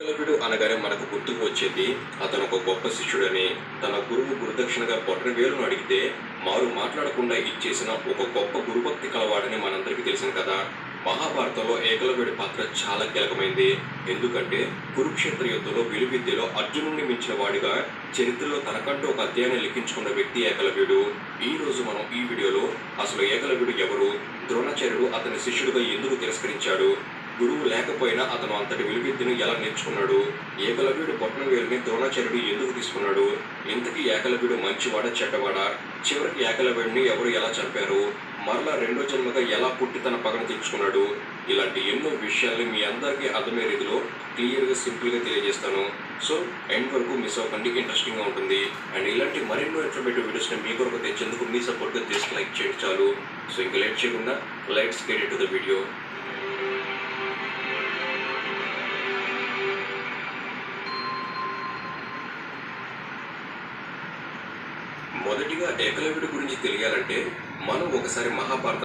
ఏకలవ్యుడు అనగానే మనకు గుర్తుకు వచ్చేది అతను ఒక గొప్ప శిష్యుడని. తన గురువు గురుదక్షిణగా బొటనవేలును అడిగితే మారు మాట్లాడకుండా ఇచ్చేసిన ఒక గొప్ప గురుభక్తి కలవాడని మనందరికీ తెలిసిన కదా. మహాభారతంలో ఏకలవ్యుడి పాత్ర చాలా కీలకమైంది. ఎందుకంటే కురుక్షేత్ర యుద్ధంలో విలువిద్యలో అర్జునుడిని మించిన వాడిగా చరిత్రలో తనకంటూ ఒక అధ్యాయాన్ని లిఖించుకున్న వ్యక్తి ఏకలవ్యుడు. ఈ రోజు మనం ఈ వీడియోలో అసలు ఏకలవ్యుడు ఎవరు, ద్రోణాచార్యుడు అతని శిష్యుడిగా ఎందుకు తిరస్కరించాడు, గురువు లేకపోయినా అతను అంతటి విలువిద్యను ఎలా నేర్చుకున్నాడు, ఏకలవ్యుడు బొటనవేలుని ద్రోణాచార్యుడు ఎందుకు తీసుకున్నాడు, ఇంతకీ ఏకలవ్యుడు మంచివాడా చెడ్డవాడా, చివరికి ఏకలవ్యుడిని ఎవరు ఎలా చంపారు, మరలా రెండో జన్మగా ఎలా పుట్టి తన పగను తెచ్చుకున్నాడు, ఇలాంటి ఎన్నో విషయాల్ని మీ అందరికీ అర్థమయ్యే రీతిలో క్లియర్గా సింపుల్గా తెలియజేస్తాను. సో ఎండ్ వరకు మిస్ అవ్వకండి, ఇంట్రెస్టింగ్గా ఉంటుంది. అండ్ ఇలాంటి మరెన్నో ఇన్ఫర్మేటివ్ వీడియోస్ని మీ కొరకు తెచ్చేందుకు మీ సపోర్ట్గా చేసి లైక్ చేయండి చాలు. సో ఇంకా లేట్ చేయకుండా let's get into the video. మొదటిగా ఏకలవ్యుడి గురించి తెలియాలంటే మనం ఒకసారి మహాభారత